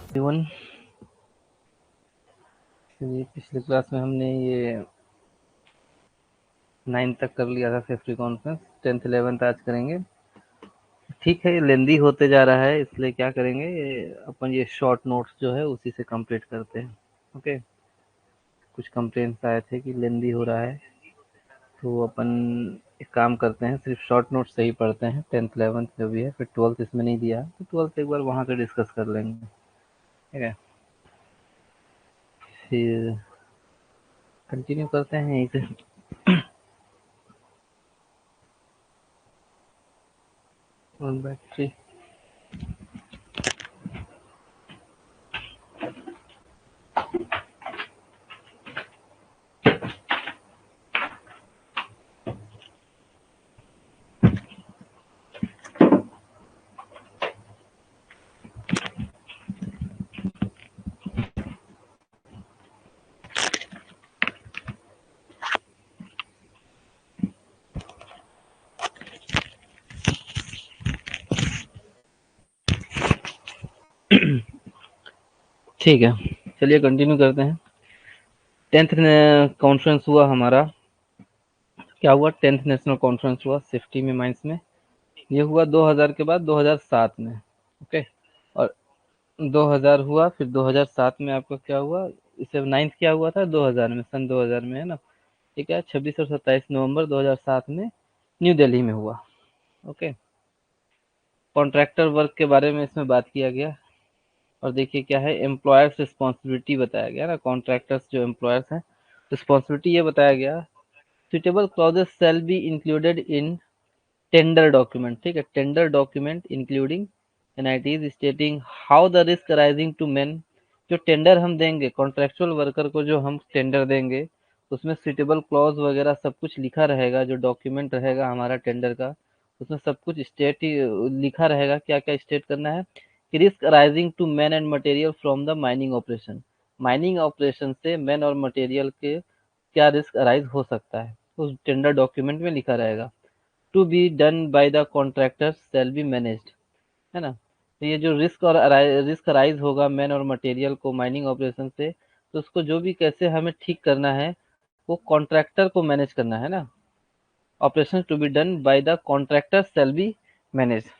Everyone, चलिए पिछले class में हमने ये 9 तक कर लिया था सेफ्टी कॉन्फ्रेंस। 10th 11th आज करेंगे। ठीक है, ये लेंदी होते जा रहा है, इसलिए क्या करेंगे, अपन ये शॉर्ट नोट्स जो है उसी से कंप्लीट करते हैं। ओके, कुछ कंप्लेंट्स आए थे कि लेंदी हो रहा है, तो अपन एक काम करते हैं, सिर्फ शॉर्ट नोट्स से ही पढ़ते हैं। 10th 11th जो भी है, फिर 12th इसमें नहीं दिया तो 12th एक बार वहाँ से डिस्कस कर लेंगे। ठीक है, फिर कंटिन्यू करते हैं यहीं से। बैटरी ठीक है, चलिए कंटिन्यू करते हैं। 10th कॉन्फ्रेंस हुआ हमारा। क्या हुआ? 10th नेशनल कॉन्फ्रेंस हुआ सेफ्टी में, माइंस में। ये हुआ 2000 के बाद 2007 में। ओके, और 2000 हुआ, फिर 2007 में आपका क्या हुआ? इससे 9th क्या हुआ था 2000 में, सन 2000 में, है ना। ठीक है, 26 और 27 नवंबर 2007 में न्यू दिल्ली में हुआ। ओके, कॉन्ट्रैक्टर वर्क के बारे में इसमें बात किया गया। और देखिए क्या है, एम्प्लॉयर्स रिस्पॉन्सिबिलिटी बताया गया ना, कॉन्ट्रैक्टर्स जो एम्प्लॉयर्स हैं, रिस्पॉन्सिबिलिटी ये बताया गया। Suitable clauses shall be included in tender document. ठीक है, tender document including NITs stating how the risk arising to men. जो टेंडर हम देंगे कॉन्ट्रेक्चुअल वर्कर को, जो हम टेंडर देंगे, उसमें सुटेबल क्लॉज वगैरह सब कुछ लिखा रहेगा। जो डॉक्यूमेंट रहेगा हमारा टेंडर का, उसमें सब कुछ स्टेट लिखा रहेगा, क्या क्या स्टेट करना है कि risk arising to man and material from the mining operation. Mining operation से मैन और मटेरियल के क्या रिस्क अराइज हो सकता है, उस टेंडर डॉक्यूमेंट में लिखा रहेगा। To be done by the contractor shall be managed, है ना। तो ये जो रिस्क और रिस्क अराइज होगा मैन और मटेरियल को माइनिंग ऑपरेशन से, तो उसको जो भी कैसे हमें ठीक करना है, वो कॉन्ट्रैक्टर को मैनेज करना है ना। Operation to be done by the contractor shall be manage.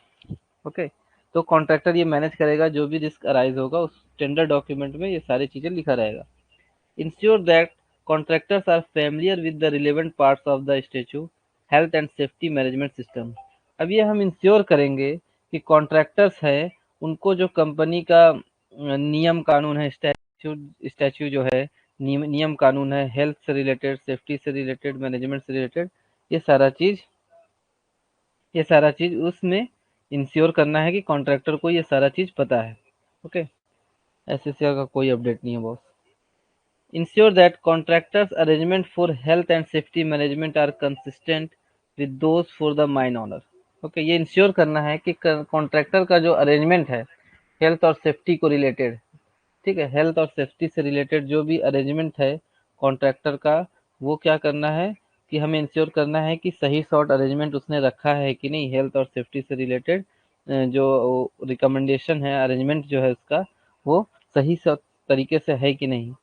Okay, तो कॉन्ट्रैक्टर ये मैनेज करेगा, जो भी रिस्क अराइज होगा उस टेंडर डॉक्यूमेंट में ये सारी चीजें लिखा रहेगा। Ensure that contractors are familiar with the relevant parts of the statute, health and safety management system। अब ये हम इंश्योर करेंगे कि कॉन्ट्रैक्टर्स है, उनको जो कंपनी का नियम कानून है, स्टैच्यू जो है, नियम कानून है, हेल्थ से रिलेटेड, सेफ्टी से रिलेटेड, मैनेजमेंट से रिलेटेड, ये सारा चीज ये सारा चीज उसमें इंश्योर करना है कि कॉन्ट्रैक्टर को ये सारा चीज पता है। ओके, एसएससी का कोई अपडेट नहीं है boss. Ensure that contractors' arrangements for health and safety management are consistent with those for the mine owner। Okay, ये इंश्योर करना है कि कॉन्ट्रैक्टर का जो अरेंजमेंट है हेल्थ और सेफ्टी को रिलेटेड, ठीक है, हेल्थ और सेफ्टी से रिलेटेड जो भी अरेंजमेंट है कॉन्ट्रैक्टर का, वो क्या करना है कि हमें इंश्योर करना है कि सही सॉर्ट अरेंजमेंट उसने रखा है कि नहीं, हेल्थ और सेफ्टी से रिलेटेड जो रिकमेंडेशन है, अरेंजमेंट जो है उसका, वो सही तरीके से है कि नहीं।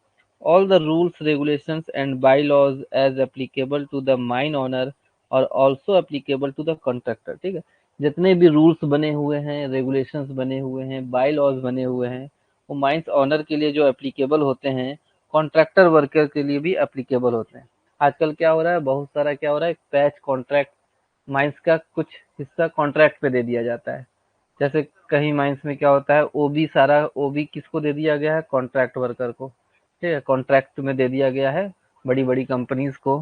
All the rules, regulations and bylaws as applicable to the mine owner are also applicable to the contractor। ठीक है, जितने भी रूल्स बने हुए हैं, रेगुलेशंस बने हुए हैं, बाई लॉज बने हुए हैं, वो माइंस ऑनर के लिए जो एप्लीकेबल होते हैं, कॉन्ट्रैक्टर वर्कर के लिए भी एप्लीकेबल होते हैं। आजकल क्या हो रहा है, बहुत सारा क्या हो रहा है, पैच कॉन्ट्रैक्ट, माइंस का कुछ हिस्सा कॉन्ट्रैक्ट पे दे दिया जाता है। जैसे कहीं माइंस में क्या होता है, ओबी, सारा ओबी किसको दे दिया गया है, कॉन्ट्रैक्ट वर्कर को। ठीक है, कॉन्ट्रैक्ट में दे दिया गया है बड़ी बड़ी कंपनीज को।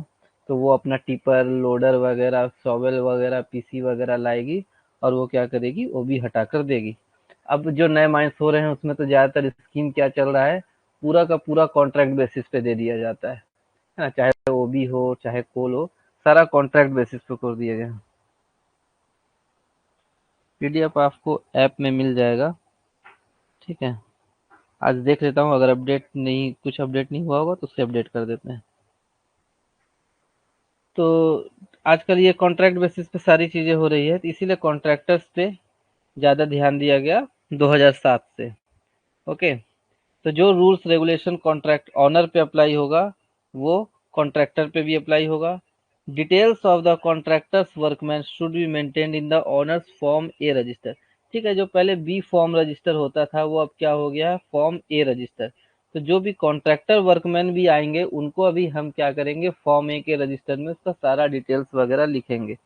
तो वो अपना टिपर, लोडर वगैरह, शॉवेल वगैरह, पीसी वगैरह लाएगी और वो क्या करेगी, ओबी हटा कर देगी। अब जो नए माइंस हो रहे हैं उसमें तो ज्यादातर स्कीम क्या चल रहा है, पूरा का पूरा कॉन्ट्रैक्ट बेसिस पे दे दिया जाता है ना, चाहे ओबी हो चाहे कोल हो, सारा कॉन्ट्रैक्ट बेसिस पे कर दिया गया। पीडीएफ आपको ऐप में मिल जाएगा। ठीक है, आज देख लेता हूँ, अगर अपडेट नहीं, कुछ अपडेट नहीं हुआ होगा तो उससे अपडेट कर देते हैं। तो आजकल ये कॉन्ट्रैक्ट बेसिस पे सारी चीजें हो रही है, तो इसीलिए कॉन्ट्रैक्टर्स पे ज्यादा ध्यान दिया गया 2007 से। ओके, तो जो रूल्स रेगुलेशन कॉन्ट्रैक्ट ऑनर पे अप्लाई होगा वो कॉन्ट्रैक्टर पे भी अप्लाई होगा। Details of the contractors workman should be maintained in the honours form A register. ठीक है, जो पहले बी फॉर्म रजिस्टर होता था वो अब क्या हो गया है, फॉर्म ए रजिस्टर। तो जो भी कॉन्ट्रैक्टर वर्कमैन भी आएंगे उनको अभी हम क्या करेंगे, फॉर्म ए के रजिस्टर में उसका सारा डिटेल्स वगैरह लिखेंगे।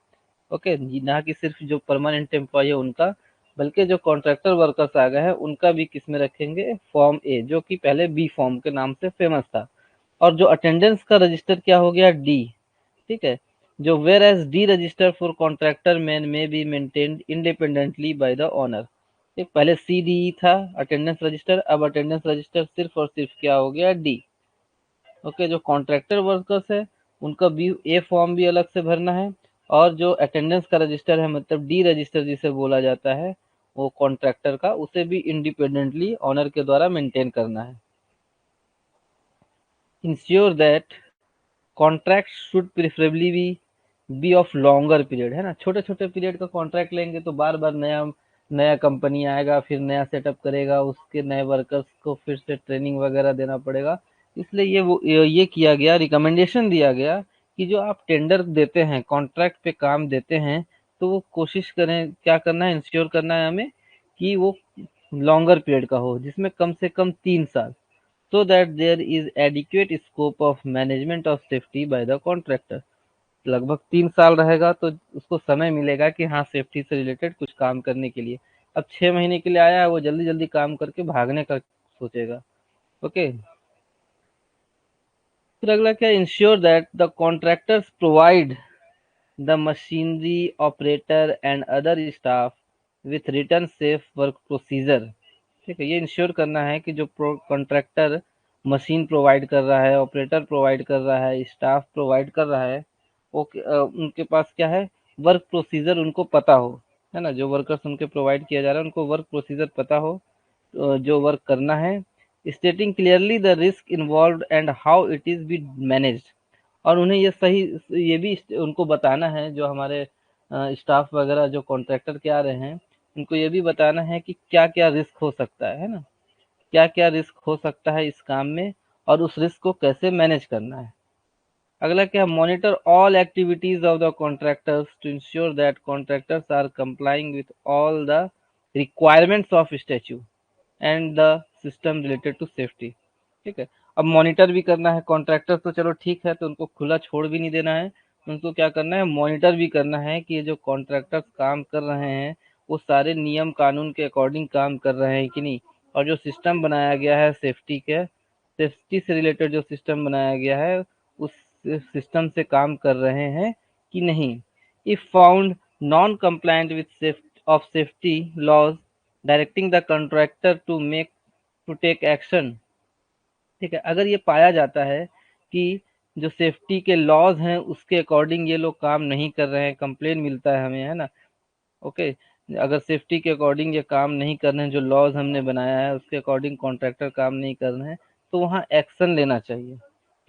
ओके, ना कि सिर्फ जो परमानेंट एम्प्लॉय है उनका, बल्कि जो कॉन्ट्रैक्टर वर्कर्स आ गए हैं उनका भी किस में रखेंगे, फॉर्म ए, जो कि पहले बी फॉर्म के नाम से फेमस था। और जो अटेंडेंस का रजिस्टर क्या हो गया, डी। ठीक है, जो whereas D register for contractor man में be maintained independently by the owner. एक पहले सी डी था अटेंडेंस रजिस्टर, अब अटेंडेंस रजिस्टर सिर्फ और सिर्फ क्या हो गया, डी। ओके, जो कॉन्ट्रैक्टर वर्कर्स है उनका बी ए फॉर्म भी अलग से भरना है, और जो अटेंडेंस का रजिस्टर है मतलब डी रजिस्टर जिसे बोला जाता है वो कॉन्ट्रैक्टर का, उसे भी इंडिपेंडेंटली ऑनर के द्वारा मेंटेन करना है। Ensure that contract should preferably be of longer period, है ना। छोटे छोटे पीरियड का कॉन्ट्रैक्ट लेंगे तो बार बार नया नया कंपनी आएगा, फिर नया सेटअप करेगा, उसके नए वर्कर्स को फिर से ट्रेनिंग वगैरह देना पड़ेगा। इसलिए ये किया गया, रिकमेंडेशन दिया गया कि जो आप टेंडर देते हैं, कॉन्ट्रैक्ट पे काम देते हैं, तो वो कोशिश करें, क्या करना है, इंश्योर करना है हमें कि वो लॉन्गर पीरियड का हो, जिसमें कम से कम 3 साल, so that there is adequate scope of management of safety by the contractor। लगभग 3 साल रहेगा तो उसको समय मिलेगा कि हाँ सेफ्टी से रिलेटेड कुछ काम करने के लिए। अब 6 महीने के लिए आया है, वो जल्दी जल्दी काम करके भागने का सोचेगा। ओके, फिर अगला क्या, ensure that the contractors provide the machinery operator and other staff with return safe work procedure. ठीक है, ये इंश्योर करना है कि जो कॉन्ट्रैक्टर मशीन प्रोवाइड कर रहा है, ऑपरेटर प्रोवाइड कर रहा है, स्टाफ प्रोवाइड कर रहा है, वो उनके पास क्या है, वर्क प्रोसीजर उनको पता हो, है ना। जो वर्कर्स उनके प्रोवाइड किया जा रहा है उनको वर्क प्रोसीजर पता हो, जो वर्क करना है, स्टेटिंग clearly the risk involve and how it is be managed. और उन्हें ये सही, ये भी उनको बताना है, जो हमारे स्टाफ वगैरह जो कॉन्ट्रैक्टर के आ रहे हैं उनको ये भी बताना है कि क्या क्या रिस्क हो सकता है ना, क्या क्या रिस्क हो सकता है इस काम में, और उस रिस्क को कैसे मैनेज करना है। अगला क्या, monitor all activities of the contractors to ensure that contractors are complying with all the requirements of statute and the system related to safety. ठीक है, अब मॉनिटर भी करना है, कॉन्ट्रैक्टर तो चलो ठीक है, तो उनको खुला छोड़ भी नहीं देना है, उनको क्या करना है, मॉनिटर भी करना है कि ये जो कॉन्ट्रैक्टर्स काम कर रहे हैं वो सारे नियम कानून के अकॉर्डिंग काम कर रहे हैं कि नहीं, और जो सिस्टम बनाया गया है सेफ्टी के, सेफ्टी से रिलेटेड जो सिस्टम बनाया गया है उस सिस्टम से काम कर रहे हैं कि नहीं। If found non compliant with of safety laws directing the contractor to take action. ठीक है, अगर ये पाया जाता है कि जो सेफ्टी के लॉज हैं उसके अकॉर्डिंग ये लोग काम नहीं कर रहे हैं, कंप्लेन मिलता है हमें, है ना। ओके, अगर सेफ्टी के अकॉर्डिंग ये काम नहीं कर रहे हैं, जो लॉज हमने बनाया है उसके अकॉर्डिंग कॉन्ट्रैक्टर काम नहीं कर रहे हैं, तो वहाँ एक्शन लेना चाहिए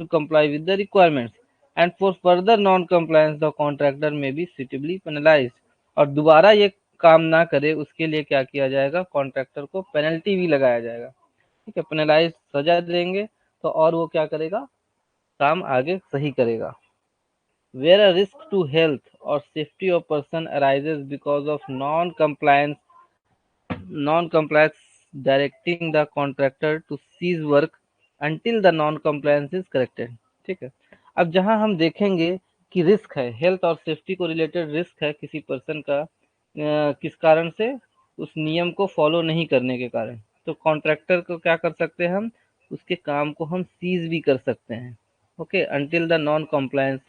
to comply with the requirements, and for further non compliance the contractor may be suitably penalise. और दोबारा ये काम ना करे उसके लिए क्या किया जाएगा, कॉन्ट्रैक्टर को पेनल्टी भी लगाया जाएगा। ठीक है, पेनलाइज, सजा देंगे, तो और वो क्या करेगा, काम आगे सही करेगा। Where a risk to health or safety of person arises because of non-compliance directing the contractor to cease work until the non-compliance is corrected। ठीक है, अब जहां हम देखेंगे कि रिस्क है, हेल्थ और सेफ्टी को रिलेटेड रिस्क है किसी पर्सन का, किस कारण से, उस नियम को फॉलो नहीं करने के कारण, तो कॉन्ट्रैक्टर को क्या कर सकते हैं हम, उसके काम को हम सीज भी कर सकते हैं। Okay, until the non compliance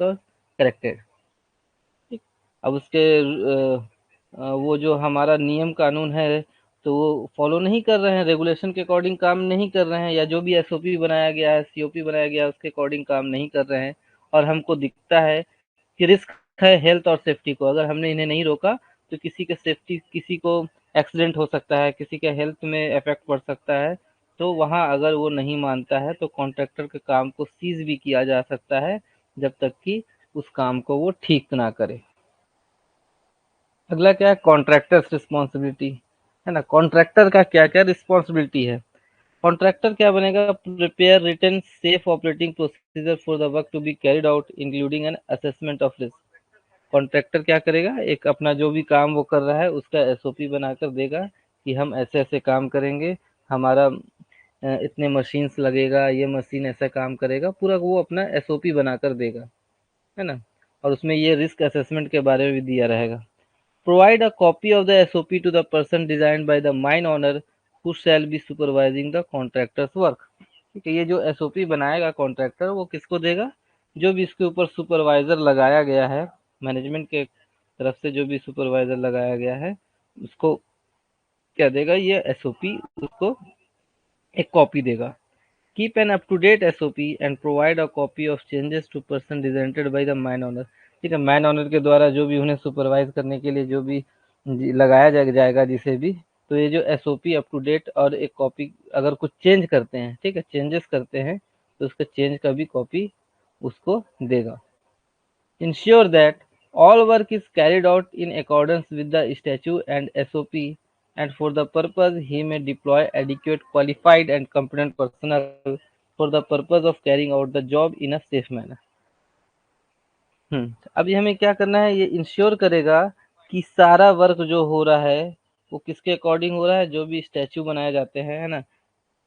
corrected. ठीक, अब उसके वो जो हमारा नियम कानून है तो वो फॉलो नहीं कर रहे हैं, रेगुलेशन के अकॉर्डिंग काम नहीं कर रहे हैं, या जो भी एसओपी बनाया गया है, सीओपी बनाया गया है उसके अकॉर्डिंग काम नहीं कर रहे हैं, और हमको दिखता है कि रिस्क है हेल्थ और सेफ्टी को, अगर हमने इन्हें नहीं रोका तो किसी के सेफ्टी, किसी को एक्सीडेंट हो सकता है, किसी के हेल्थ में इफेक्ट पड़ सकता है, तो वहाँ अगर वो नहीं मानता है तो कॉन्ट्रैक्टर के काम को सीज भी किया जा सकता है जब तक कि उस काम को वो ठीक ना करे। अगला क्या है, कॉन्ट्रैक्टर्स रिस्पॉन्सिबिलिटी, है ना। कॉन्ट्रैक्टर का क्या क्या रिस्पॉन्सिबिलिटी है, कॉन्ट्रैक्टर क्या बनेगा, prepare written safe operating procedure for the work to be carried out including an assessment of risk. Contractor क्या करेगा, एक अपना जो भी काम वो कर रहा है उसका एसओपी बनाकर देगा कि हम ऐसे ऐसे काम करेंगे, हमारा इतने मशीन्स लगेगा, ये मशीन ऐसा काम करेगा, पूरा वो अपना एसओपी बनाकर देगा, है ना। और उसमें ये रिस्क असेसमेंट के बारे में भी दिया रहेगा। Provide a copy of the SOP to the person designed by the mine owner who shall be supervising the contractor's work. ठीक है, ये जो एसओपी बनाएगा कॉन्ट्रैक्टर वो किसको देगा, जो भी इसके ऊपर सुपरवाइजर लगाया गया है, मैनेजमेंट के तरफ से जो भी सुपरवाइजर लगाया गया है उसको क्या देगा, ये एसओपी उसको एक कॉपी देगा। Keep an up to date SOP and provide a copy of changes to person designated by the man owner. ठीक है, मैन ओनर के द्वारा जो भी उन्हें सुपरवाइज करने के लिए जो भी लगाया जाएगा जिसे भी, तो ये जो एसओपी अप टू डेट और एक कॉपी, अगर कुछ चेंज करते हैं, ठीक है, चेंजेस करते हैं तो उसका चेंज का भी कॉपी उसको देगा। Ensure that all work is carried out in accordance with the statute and SOP, and for the purpose he may deploy adequate qualified and competent personnel for the purpose of carrying out the job in a safe manner। अभी हमें क्या करना है, ये ensure करेगा कि सारा work जो हो रहा है वो किसके अकॉर्डिंग हो रहा है, जो भी स्टैचू बनाए जाते हैं, है ना,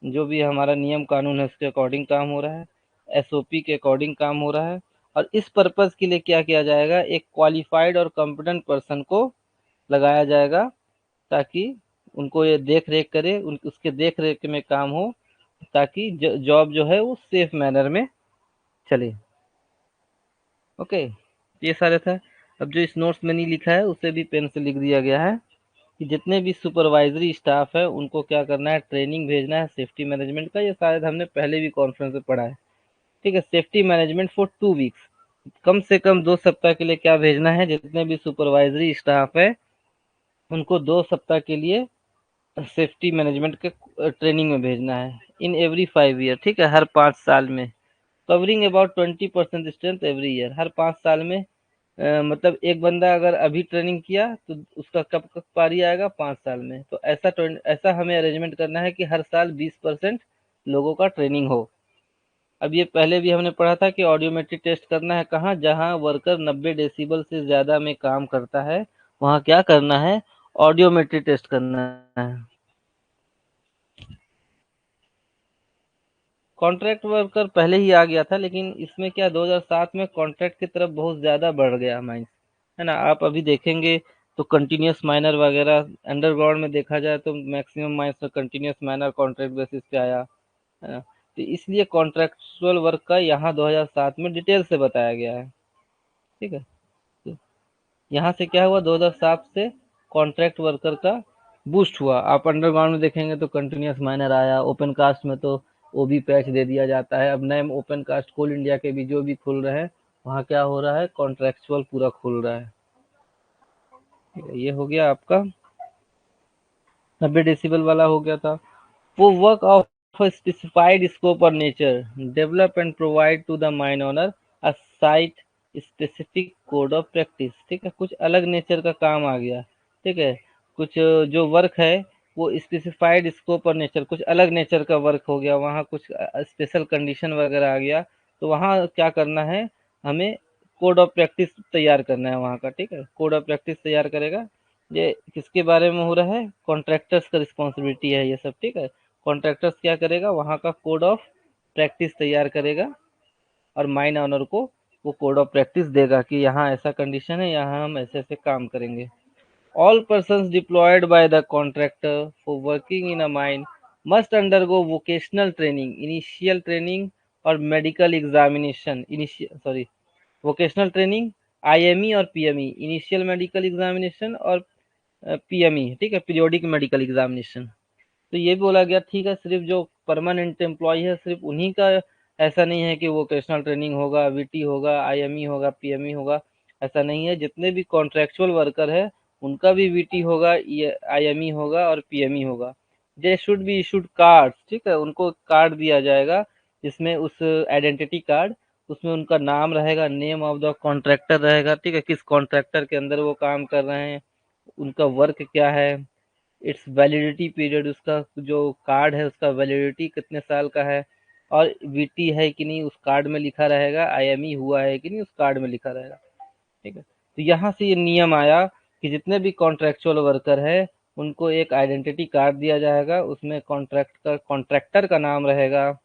जो भी हमारा नियम कानून है उसके अकॉर्डिंग काम हो रहा है, एसओपी के अकॉर्डिंग काम हो रहा है। और इस पर्पज के लिए क्या किया जाएगा, एक क्वालिफाइड और कॉम्पिटेंट पर्सन को लगाया जाएगा ताकि उनको ये देख रेख करे, उसके देख रेख में काम हो, ताकि जॉब जो है वो सेफ मैनर में चले। ओके, ये सारे था। अब जो इस नोट्स में नहीं लिखा है उसे भी पेन से लिख दिया गया है कि जितने भी सुपरवाइजरी स्टाफ है उनको क्या करना है, ट्रेनिंग भेजना है सेफ्टी मैनेजमेंट का। ये शायद हमने पहले भी कॉन्फ्रेंस में पढ़ा है। ठीक है, सेफ्टी मैनेजमेंट फॉर 2 वीक्स, कम से कम 2 सप्ताह के लिए क्या भेजना है, जितने भी सुपरवाइजरी स्टाफ है उनको 2 सप्ताह के लिए सेफ्टी मैनेजमेंट के ट्रेनिंग में भेजना है, इन एवरी 5 ईयर। ठीक है, हर 5 साल में, covering about 20% strength every year, हर 5 साल में। मतलब एक बंदा अगर अभी ट्रेनिंग किया तो उसका कब कब पारी आएगा, 5 साल में। तो ऐसा हमें अरेंजमेंट करना है कि हर साल 20% लोगों का ट्रेनिंग हो। अब ये पहले भी हमने पढ़ा था कि ऑडियोमेट्री टेस्ट करना है कहाँ, जहाँ वर्कर 90 डेसिबल से ज्यादा में काम करता है वहाँ क्या करना है, ऑडियोमेट्री टेस्ट करना है। कॉन्ट्रैक्ट वर्कर पहले ही आ गया था, लेकिन इसमें क्या 2007 में कॉन्ट्रैक्ट की तरफ बहुत ज्यादा बढ़ गया माइंस, है ना। आप अभी देखेंगे तो कंटिन्यूस माइनर वगैरह अंडरग्राउंड में देखा जाए तो मैक्सिमम माइंस में कंटिन्यूस माइनर कॉन्ट्रैक्ट बेसिस पे आया, है ना। तो इसलिए कॉन्ट्रैक्चुअल वर्क का यहाँ 2007 में डिटेल से बताया गया है। ठीक है, तो यहाँ से क्या हुआ, 2007 से कॉन्ट्रैक्ट वर्कर का बूस्ट हुआ। आप अंडरग्राउंड में देखेंगे तो कंटिन्यूस माइनर आया, ओपन कास्ट में तो ओबी पैच दे दिया जाता है। अब नए ओपन कास्ट कोल इंडिया के भी जो भी खुल रहे हैं वहाँ क्या हो रहा है, कॉन्ट्रैक्चुअल पूरा खुल रहा है। ये हो गया आपका 90 डेसिबल वाला हो गया था। वो वर्क ऑफ स्पेसिफाइड स्कोप और nature develop and provide to the mine owner a site specific code of practice. ठीक है, कुछ अलग नेचर का काम आ गया। ठीक है, कुछ जो वर्क है वो स्पेसिफाइड स्कोप और नेचर, कुछ अलग नेचर का वर्क हो गया, वहाँ कुछ स्पेशल कंडीशन वगैरह आ गया। तो वहाँ क्या करना है, हमें कोड ऑफ प्रैक्टिस तैयार करना है वहाँ का। ठीक है, कोड ऑफ प्रैक्टिस तैयार करेगा। ये किसके बारे में हो रहा है, कॉन्ट्रैक्टर्स का रिस्पॉन्सिबिलिटी है ये सब। ठीक है, कॉन्ट्रैक्टर्स क्या करेगा, वहाँ का कोड ऑफ प्रैक्टिस तैयार करेगा और माइन ऑनर को वो कोड ऑफ प्रैक्टिस देगा कि यहाँ ऐसा कंडीशन है, यहाँ हम ऐसे ऐसे काम करेंगे। All persons deployed by the contractor for working in a mine must undergo vocational training, initial training और medical examination. Initial sorry vocational training, IME और पीएमई, इनिशियल मेडिकल एग्जामिनेशन और पीएमई। ठीक है, पीरियोडिक मेडिकल एग्जामिनेशन। तो ये बोला गया, ठीक है, सिर्फ जो परमानेंट एम्प्लॉय है सिर्फ उन्हीं का ऐसा नहीं है कि वोकेशनल ट्रेनिंग होगा, वीटी होगा, आईएमई होगा, पीएमई होगा, ऐसा नहीं है। जितने भी कॉन्ट्रेक्चुअल वर्कर है उनका भी वीटी होगा, आईएमई होगा और पीएमई होगा। They should be issued card. ठीक है, उनको कार्ड दिया जाएगा जिसमें उस आइडेंटिटी कार्ड, उसमें उनका नाम रहेगा, नेम ऑफ द कॉन्ट्रैक्टर रहेगा। ठीक है, किस कॉन्ट्रैक्टर के अंदर वो काम कर रहे हैं, उनका वर्क क्या है, इट्स वैलिडिटी पीरियड, उसका जो कार्ड है उसका वैलिडिटी कितने साल का है, और वीटी है कि नहीं उस कार्ड में लिखा रहेगा, आईएमई हुआ है कि नहीं उस कार्ड में लिखा रहेगा। ठीक है, तो यहाँ से ये नियम आया कि जितने भी कॉन्ट्रेक्चुअल वर्कर है उनको एक आइडेंटिटी कार्ड दिया जाएगा, उसमें कॉन्ट्रैक्टर का नाम रहेगा,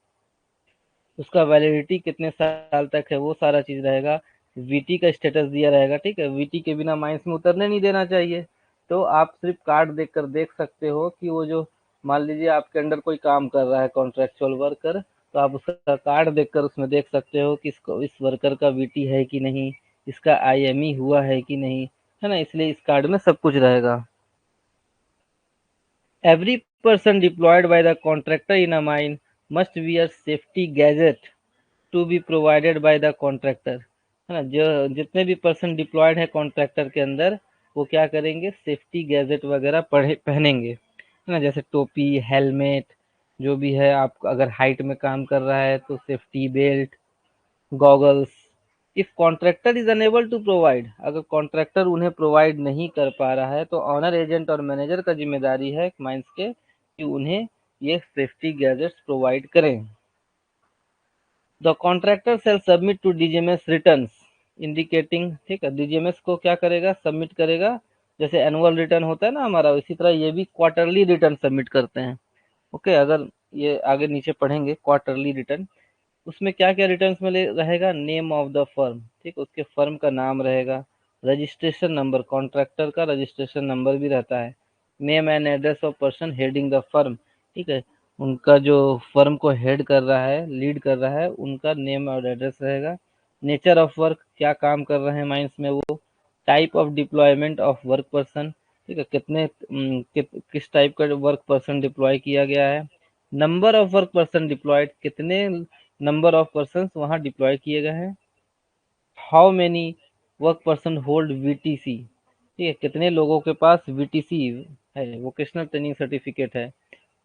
उसका वैलिडिटी कितने साल तक है वो सारा चीज रहेगा, वीटी का स्टेटस दिया रहेगा। ठीक है, वीटी के बिना माइंस में उतरने नहीं देना चाहिए। तो आप सिर्फ कार्ड देखकर देख सकते हो कि वो जो, मान लीजिए आपके अंडर कोई काम कर रहा है कॉन्ट्रेक्चुअल वर्कर, तो आप उसका कार्ड देखकर उसमें देख सकते हो कि इसको, इस वर्कर का वीटी है कि नहीं, इसका आईएमई हुआ है कि नहीं, है ना, इसलिए इस कार्ड में सब कुछ रहेगा। Every person deployed by the contractor in a mine must wear safety gadget to be provided by the contractor, है ना, जो जितने भी पर्सन डिप्लॉयड है कॉन्ट्रैक्टर के अंदर वो क्या करेंगे, सेफ्टी गैजेट वगैरह पहनेंगे, है ना, जैसे टोपी, हेलमेट, जो भी है। आप अगर हाइट में काम कर रहा है तो safety belt, goggles. If contractor is unable to provide, अगर कॉन्ट्रैक्टर उन्हें प्रोवाइड नहीं कर पा रहा है तो ऑनर एजेंट और मैनेजर का जिम्मेदारी है माइंस के कि उन्हें ये सेफ्टी गैजेट्स प्रोवाइड करें। The contractor shall submit to DGMS returns indicating, ठीक है, डीजीएमएस को क्या करेगा, सबमिट करेगा। जैसे एनुअल रिटर्न होता है ना हमारा, इसी तरह ये भी क्वार्टरली रिटर्न सबमिट करते हैं। ओके, अगर ये आगे नीचे पढ़ेंगे क्वार्टरली रिटर्न, उसमें क्या क्या रिटर्न्स में रहेगा, नेम ऑफ द फर्म, ठीक, उसके फर्म का नाम रहेगा, रजिस्ट्रेशन नंबर, कॉन्ट्रैक्टर का रजिस्ट्रेशन नंबर भी रहता है, name and address of person heading the firm, ठीक है, उनका जो फर्म को हेड कर रहा है, लीड कर रहा है, उनका नेम और एड्रेस रहेगा, नेचर ऑफ वर्क, क्या काम कर रहे हैं माइंस में वो, type of deployment of work person, ठीक है, किस टाइप का वर्क पर्सन डिप्लॉय किया गया है, number of work person deployed, कितने नंबर ऑफ पर्सन वहां डिप्लॉय किए गए हैं, how many work person hold VTC, ठीक है, कितने लोगों के पास वीटीसी है, वोकेशनल ट्रेनिंग सर्टिफिकेट है,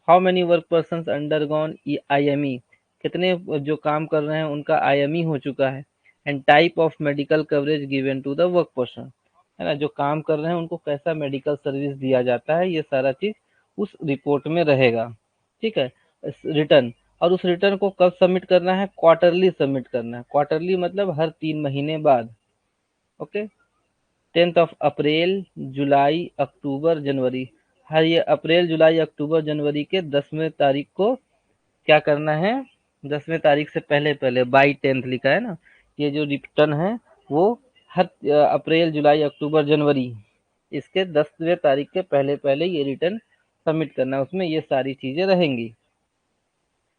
how many work person undergone IME, कितने जो काम कर रहे हैं उनका आईएमई हो चुका है, and type of medical coverage given to the work person, है ना, जो काम कर रहे हैं उनको कैसा मेडिकल सर्विस दिया जाता है, ये सारा चीज उस रिपोर्ट में रहेगा। ठीक है, रिटर्न, और उस रिटर्न को कब सबमिट करना है, क्वार्टरली सबमिट करना है, क्वार्टरली मतलब हर 3 महीने बाद। ओके, 10 अप्रैल, जुलाई, अक्टूबर, जनवरी, हर ये अप्रैल, जुलाई, अक्टूबर, जनवरी के 10वें तारीख को क्या करना है, 10वें तारीख से पहले पहले, बाई 10th लिखा है ना, ये जो रिटर्न है वो हर अप्रैल, जुलाई, अक्टूबर, जनवरी, इसके 10वें तारीख के पहले पहले ये रिटर्न सबमिट करना है, उसमें ये सारी चीजें रहेंगी।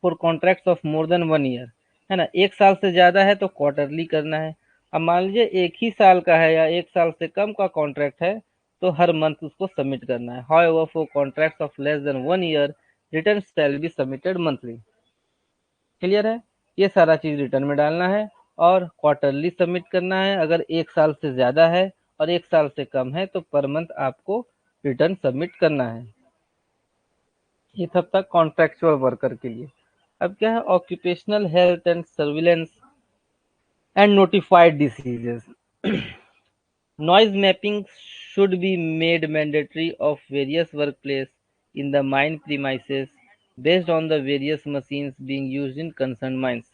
For contracts of more than 1 year, है ना, 1 साल से ज्यादा है तो क्वार्टरली करना है। अब मान लीजिए 1 ही साल का है या 1 साल से कम का कॉन्ट्रैक्ट है तो हर मंथ उसको सबमिट करना है। However for contracts of less than 1 year, return shall be submitted monthly. Clear है, ये सारा चीज रिटर्न में डालना है और क्वार्टरली सबमिट करना है। अगर 1 साल से ज्यादा है और 1 साल से कम है तो पर मंथ आपको रिटर्न सबमिट करना है। ये सब तक कॉन्ट्रेक्चुअल वर्कर के लिए। अब क्या है, occupational health and surveillance and notified diseases. Noise mapping should be made mandatory of various workplace in the mine premises based on the various machines being used in concerned mines।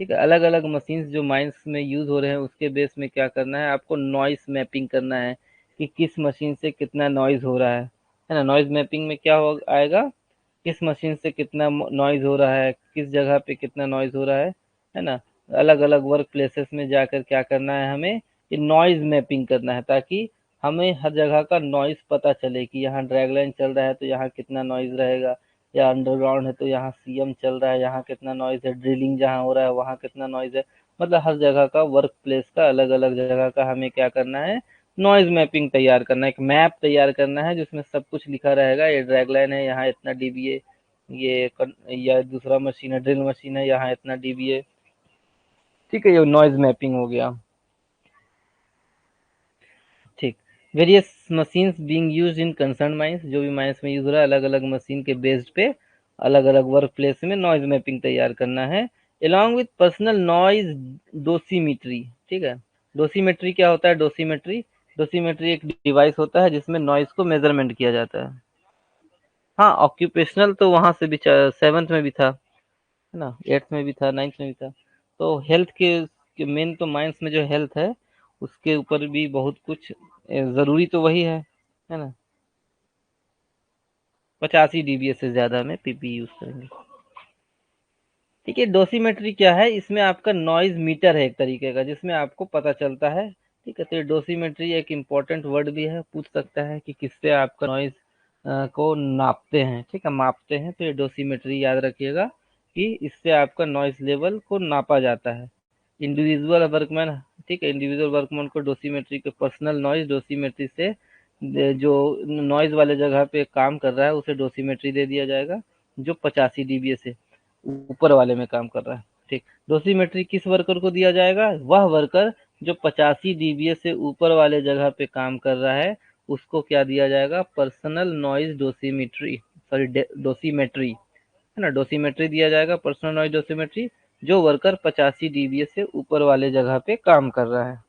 ठीक है, अलग अलग machines जो mines में use हो रहे हैं उसके बेस में क्या करना है, आपको नॉइस मैपिंग करना है कि किस मशीन से कितना नॉइज हो रहा है ना। नॉइज मैपिंग में क्या हो आएगा, किस मशीन से कितना नॉइज हो रहा है, किस जगह पे कितना नॉइज हो रहा है ना। अलग अलग वर्क प्लेसेस में जाकर क्या करना है, हमें ये नॉइज मैपिंग करना है ताकि हमें हर जगह का नॉइज पता चले कि यहाँ ड्रैग लाइन चल रहा है तो यहाँ कितना नॉइज रहेगा, या अंडरग्राउंड है तो यहाँ सीएम चल रहा है यहाँ कितना नॉइज है, ड्रिलिंग जहाँ हो रहा है वहाँ कितना नॉइज है। मतलब हर जगह का, वर्क प्लेस का, अलग अलग जगह का हमें क्या करना है, नॉइज मैपिंग तैयार करना है, एक मैप तैयार करना है जिसमें सब कुछ लिखा रहेगा, ये ड्रैग लाइन है यहाँ इतना डीबीए, या दूसरा मशीन है, ड्रिल मशीन है, यहाँ इतना डीबीए। ठीक है, ये नॉइज मैपिंग हो गया। ठीक, various machines being used in concern mines, जो भी माइंस में यूज हो रहा है अलग अलग मशीन के बेस्ड पे अलग अलग वर्क प्लेस में नॉइज मैपिंग तैयार करना है। along with पर्सनल नॉइज डोसीमीट्री, ठीक है, डोसीमेट्री क्या होता है, डोसीमेट्री, डोसीमेट्री एक डिवाइस होता है जिसमें नॉइज को मेजरमेंट किया जाता है। हाँ, ऑक्यूपेशनल तो वहाँ से भी 7th में भी था, है ना, 8th में भी था, 9th में भी था। तो हेल्थ के मेन तो माइंस में जो हेल्थ है उसके ऊपर भी बहुत कुछ ज़रूरी तो वही है ना। 85 dBA से ज़्यादा में पीपी यूज़ करेंगे। ठीक है, डोसीमेट्री क्या है, इसमें आपका नॉइज मीटर है एक तरीके का, जिसमें आपको पता चलता है। ठीक है, तो ये डोसीमेट्री एक इम्पोर्टेंट वर्ड भी है, पूछ सकता है कि किससे आपका नॉइज को नापते हैं। ठीक है, मापते हैं, तो ये डोसीमेट्री याद रखिएगा कि इससे आपका नॉइज लेवल को नापा जाता है। इंडिविजुअल वर्कमैन, ठीक है, इंडिविजुअल वर्कमैन को डोसीमेट्री के पर्सनल नॉइज डोसीमेट्री से जो नॉइज वाले जगह पे काम कर रहा है उसे डोसीमेट्री दे दिया जाएगा, जो 85 dBA से ऊपर वाले में काम कर रहा है। ठीक, डोसीमेट्री किस वर्कर को दिया जाएगा, वह वर्कर जो 85 dBA से ऊपर वाले जगह पे काम कर रहा है उसको क्या दिया जाएगा, पर्सनल नॉइज डोसीमेट्री, सॉरी डोसीमेट्री, है ना, डोसीमेट्री दिया जाएगा, पर्सनल नॉइज डोसीमेट्री, जो वर्कर 85 dBA से ऊपर वाले जगह पे काम कर रहा है।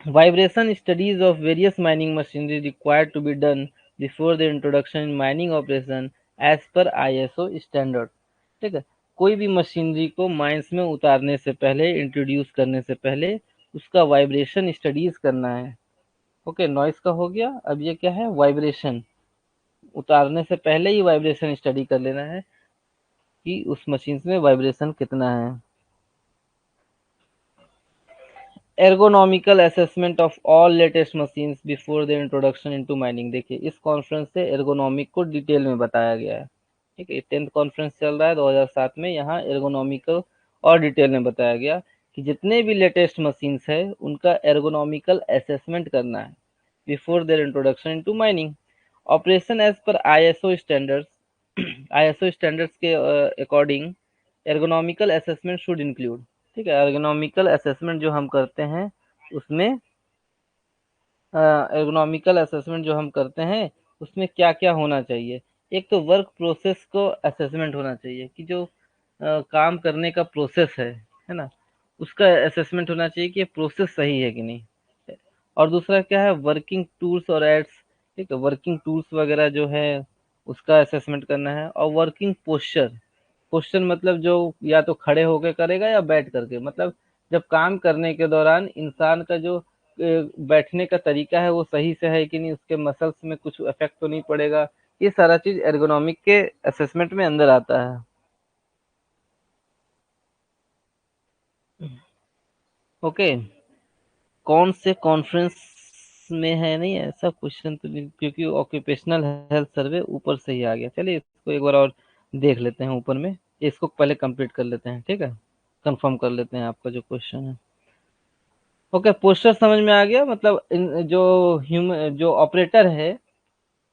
Vibration studies of various mining machinery required to be done before the introduction in mining operation as per ISO standard। ठीक है, कोई भी मशीनरी को माइंस में उतारने से पहले, इंट्रोड्यूस करने से पहले उसका वाइब्रेशन स्टडीज करना है। ओके, नॉइस का हो गया, अब ये क्या है, वाइब्रेशन। उतारने से पहले ही वाइब्रेशन स्टडी कर लेना है कि उस मशीन में वाइब्रेशन कितना है। Ergonomical assessment of all latest machines before the introduction into mining. देखिए, इस कॉन्फ्रेंस से एर्गोनॉमिक को डिटेल में बताया गया है। ठीक है, 10th कॉन्फ्रेंस चल रहा है 2007 में, यहाँ एर्गोनॉमिकल और डिटेल में बताया गया कि जितने भी लेटेस्ट मशीन्स है उनका एर्गोनॉमिकल असेसमेंट करना है before their introduction into mining. Operation as per ISO standards, ISO standards के according ergonomical assessment should include. ठीक है, एर्गोनॉमिकल असेसमेंट जो हम करते हैं उसमें, एर्गोनॉमिकल असेसमेंट जो हम करते हैं उसमें क्या क्या होना चाहिए। एक तो वर्क प्रोसेस को असेसमेंट होना चाहिए कि जो काम करने का प्रोसेस है ना, उसका असेसमेंट होना चाहिए कि ये प्रोसेस सही है कि नहीं। और दूसरा क्या है, वर्किंग टूल्स और एड्स। ठीक है, वर्किंग टूल्स वगैरह जो है उसका असेसमेंट करना है। और वर्किंग पोस्चर, पोस्चर मतलब जो या तो खड़े होकर करेगा या बैठ करके, मतलब जब काम करने के दौरान इंसान का जो बैठने का तरीका है वो सही से है कि नहीं, उसके मसल्स में कुछ इफेक्ट तो नहीं पड़ेगा। ये सारा चीज एर्गोनॉमिक के असेसमेंट में अंदर आता है। ओके, कौन से कॉन्फ्रेंस में है, नहीं ऐसा क्वेश्चन तो नहीं, क्योंकि ऑक्यूपेशनल हेल्थ सर्वे ऊपर से ही आ गया। चलिए इसको एक बार और देख लेते हैं ऊपर में, इसको पहले कंप्लीट कर लेते हैं। ठीक है, कंफर्म कर लेते हैं आपका जो क्वेश्चन है। ओके, पोस्टर समझ में आ गया, मतलब जो ह्यूमन जो ऑपरेटर है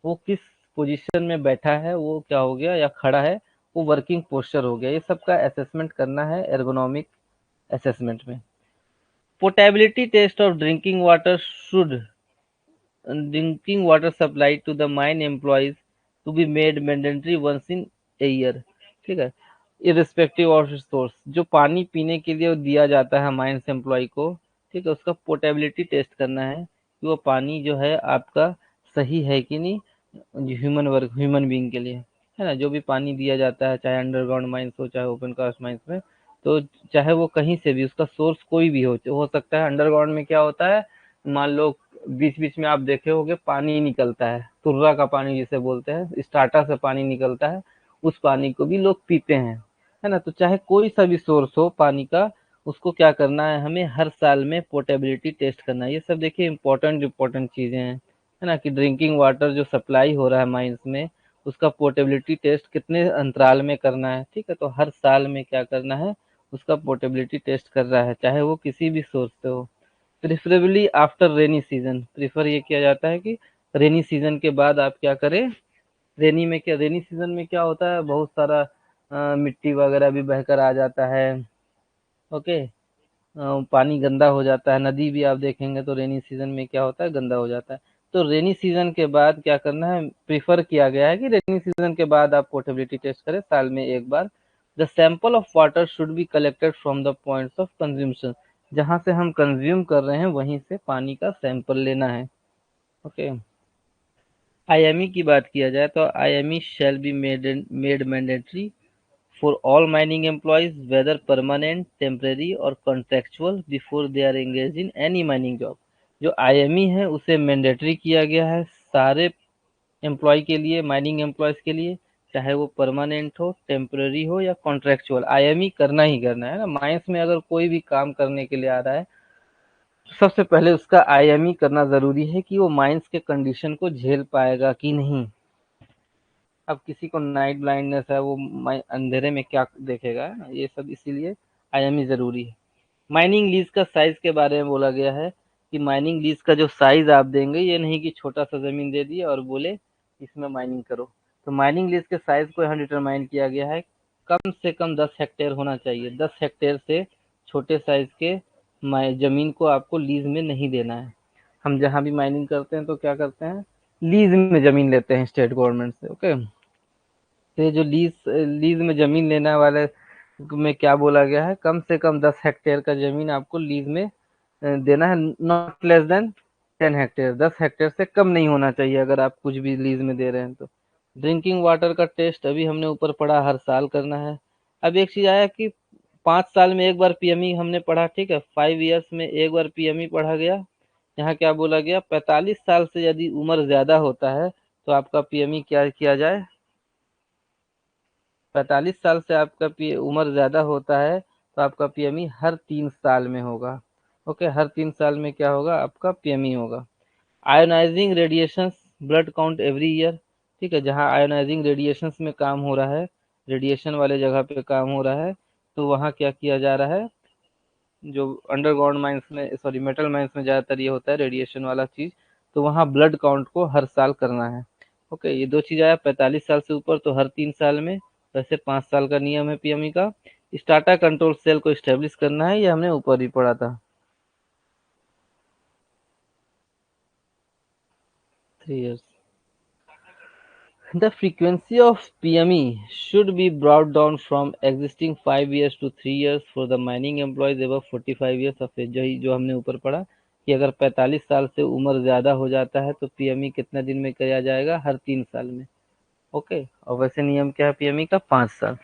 वो किस पोजीशन में बैठा है, वो क्या हो गया, या खड़ा है, वो वर्किंग पोस्चर हो गया। ये सब का असेसमेंट करना है एर्गोनॉमिक असेसमेंट में। Portability test of drinking water supply to the mine employees to be made mandatory once in a year. ठीक है, इरिस्पेक्टिव ऑफ सोर्स, जो पानी पीने के लिए दिया जाता है माइंस एम्प्लॉय को, ठीक है, उसका पोर्टेबिलिटी टेस्ट करना है कि वो पानी जो है आपका सही है कि नहीं, ह्यूमन बीइंग के लिए, है ना। जो भी पानी दिया जाता है, चाहे अंडरग्राउंड माइंस हो चाहे ओपन कास्ट माइंस में, तो चाहे वो कहीं से भी, उसका सोर्स कोई भी हो सकता है। अंडरग्राउंड में क्या होता है, मान लो बीच बीच में आप देखे होंगे पानी निकलता है, तुर्रा का पानी जिसे बोलते हैं, स्टार्टर से पानी निकलता है, उस पानी को भी लोग पीते हैं, है ना। तो चाहे कोई सा भी सोर्स हो पानी का, उसको क्या करना है, हमें हर साल में पोर्टेबिलिटी टेस्ट करना है। ये सब देखिए इंपॉर्टेंट इंपॉर्टेंट चीजें हैं, है ना, कि ड्रिंकिंग वाटर जो सप्लाई हो रहा है माइंस में, उसका पोर्टेबिलिटी टेस्ट कितने अंतराल में करना है। ठीक है, तो हर साल में क्या करना है, उसका पोर्टेबिलिटी टेस्ट कर रहा है, चाहे वो किसी भी सोर्स से हो। Preferably after rainy season, prefer ये किया जाता है कि रेनी सीजन के बाद आप क्या करें। रेनी सीजन में क्या होता है, बहुत सारा मिट्टी वगैरह भी बहकर आ जाता है। ओके, पानी गंदा हो जाता है, नदी भी आप देखेंगे तो रेनी सीजन में क्या होता है, गंदा हो जाता है। तो रेनी सीजन के बाद क्या करना है, प्रीफर किया गया है कि रेनी सीजन के बाद आप पोर्टेबिलिटी टेस्ट करें साल में एक बार। The sample of water should be collected from the points of consumption, जहां से हम कंज्यूम कर रहे हैं वहीं से पानी का सैंपल लेना है। ओके, आईएमई की बात किया जाए तो IME shall be made mandatory for all mining employees whether permanent temporary और contractual before they are engage in any mining job. जो आईएमई है उसे मैंडेटरी किया गया है सारे एम्प्लॉय के लिए, माइनिंग एम्प्लॉयज के लिए, चाहे वो परमानेंट हो, टेम्पररी हो या कॉन्ट्रेक्चुअल, आईएमई करना ही करना है ना। माइंस में अगर कोई भी काम करने के लिए आ रहा है तो सबसे पहले उसका आईएमई करना जरूरी है कि वो माइंस के कंडीशन को झेल पाएगा कि नहीं। अब किसी को नाइट ब्लाइंडनेस है, वो अंधेरे में क्या देखेगा, है ना, ये सब इसीलिए आईएमई जरूरी है। माइनिंग लीज का साइज के बारे में बोला गया है कि माइनिंग लीज का जो साइज आप देंगे, ये नहीं कि छोटा सा जमीन दे दिए और बोले इसमें माइनिंग करो। तो माइनिंग लीज के साइज को यहाँ डिटरमाइन किया गया है, कम से कम 10 हेक्टेयर होना चाहिए। 10 हेक्टेयर से छोटे साइज के जमीन को आपको लीज में नहीं देना है। हम जहाँ भी माइनिंग करते हैं तो क्या करते हैं, लीज में जमीन लेते हैं स्टेट गवर्नमेंट से। ओके, तो ये जो लीज लीज में जमीन लेने वाले में क्या बोला गया है, कम से कम 10 हेक्टेयर का जमीन आपको लीज में देना है, not less than 10 hectare. 10 hectare से कम नहीं होना चाहिए अगर आप कुछ भी लीज में दे रहे हैं तो। ड्रिंकिंग वाटर का टेस्ट अभी हमने ऊपर पढ़ा, हर साल करना है। अब एक चीज आया कि 5 साल में एक बार पीएमई हमने पढ़ा, ठीक है, 5 ईयर्स में एक बार पीएमई पढ़ा गया। यहाँ क्या बोला गया, 45 साल से यदि उम्र ज्यादा होता है तो आपका पीएमई क्या किया जाए, 45 साल से आपका उम्र ज्यादा होता है तो आपका पीएमई हर 3 साल में होगा। ओके, हर 3 साल में क्या होगा, आपका पीएमई होगा। Ionising radiations blood count every year, ठीक है, जहाँ आयोनाइजिंग रेडिएशंस में काम हो रहा है, रेडिएशन वाले जगह पे काम हो रहा है, तो वहाँ क्या किया जा रहा है, जो अंडरग्राउंड माइंस में, सॉरी मेटल माइंस में ज़्यादातर ये होता है रेडिएशन वाला चीज़, तो वहाँ ब्लड काउंट को हर साल करना है। ओके, ये दो चीज़ आया, 45 साल से ऊपर तो हर 3 साल में, वैसे 5 साल का नियम है पीएमई का। स्टाटा कंट्रोल सेल को स्टेब्लिश करना है, ये हमने ऊपर ही पढ़ा था, 3 years। The frequency of PME should be brought down from existing 5 years to 3 years for the mining employees above 45 years of age। जो हमने ऊपर पढ़ा कि अगर 45 साल से उम्र ज्यादा हो जाता है तो पीएमई कितना दिन में किया जाएगा, हर 3 साल में। ओके, और वैसे नियम क्या है पीएमई का, 5 साल।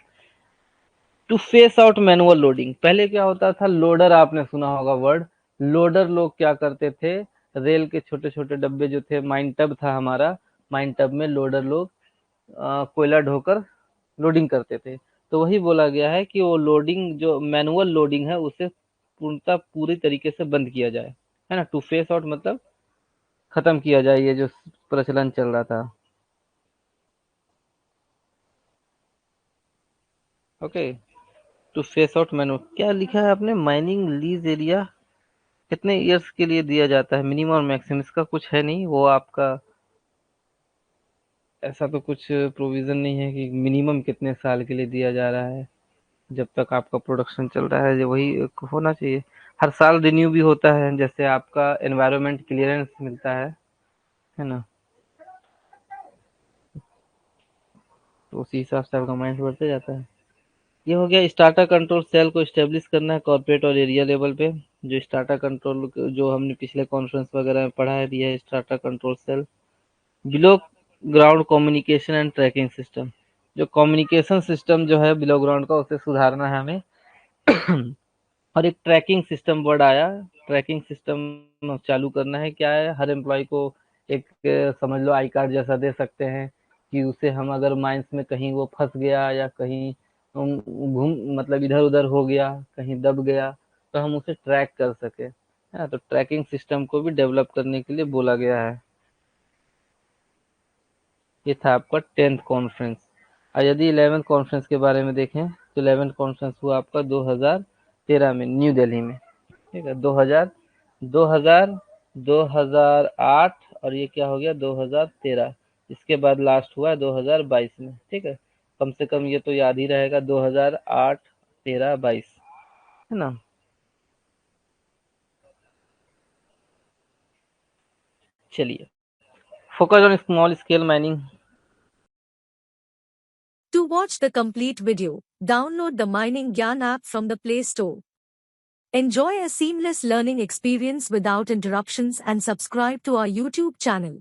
To phase out manual loading, पहले क्या होता था, लोडर, आपने सुना होगा वर्ड लोडर। लोग क्या करते थे, रेल के छोटे छोटे डब्बे जो थे, माइन टब था हमारा, माइन टब में लोडर लोग कोयला ढोकर लोडिंग करते थे। तो वही बोला गया है कि वो लोडिंग, जो मैनुअल लोडिंग है, उसे पूर्णतः पूरी तरीके से बंद किया जाए, है ना। टू फेस आउट मतलब खत्म किया जाए, ये जो प्रचलन चल रहा था। Okay, to phase out manual, क्या लिखा है आपने, माइनिंग लीज एरिया कितने ईयर्स के लिए दिया जाता है, मिनिमम और मैक्सिमम, इसका कुछ है नहीं वो आपका, ऐसा तो कुछ प्रोविजन नहीं है कि मिनिमम कितने साल के लिए दिया जा रहा है। जब तक आपका प्रोडक्शन चल रहा है, जो वही होना चाहिए। हर साल रिन्यू भी होता है, जैसे आपका एनवायरनमेंट क्लियरेंस मिलता है ना, तो उसी हिसाब से आपका माइंड बढ़ते जाता है। ये हो गया, स्टाटा कंट्रोल सेल को स्टेब्लिश करना है कॉर्पोरेट और एरिया लेवल पे। जो स्टाटा कंट्रोल, जो हमने पिछले कॉन्फ्रेंस वगैरह में पढ़ा है, दिया है strata control cell. Below ground communication and tracking system, जो कम्युनिकेशन सिस्टम जो है बिलो ग्राउंड का, उसे सुधारना है हमें। और एक ट्रैकिंग सिस्टम वर्ड आया, ट्रैकिंग सिस्टम चालू करना है। क्या है, हर एम्प्लॉय को एक समझ लो आई कार्ड जैसा दे सकते हैं कि उसे हम अगर माइंस में कहीं वो फंस गया या कहीं घूम मतलब इधर उधर हो गया, कहीं दब गया, तो हम उसे ट्रैक कर सके, है ना। तो ट्रैकिंग सिस्टम को भी डेवलप करने के लिए बोला गया है। ये था आपका 10th कॉन्फ्रेंस। और यदि 11th कॉन्फ्रेंस के बारे में देखें तो 11th कॉन्फ्रेंस हुआ आपका 2013 में न्यू दिल्ली में, ठीक है। 2000 2000 2008 और ये क्या हो गया 2013, इसके बाद लास्ट हुआ 2022 में, ठीक है। कम से कम ये तो याद ही रहेगा, 2008 13 22, है ना। चलिए, focus on small scale mining. To watch the complete video, download the Mining Gyan app from the Play Store. Enjoy a seamless learning experience without interruptions and subscribe to our YouTube channel.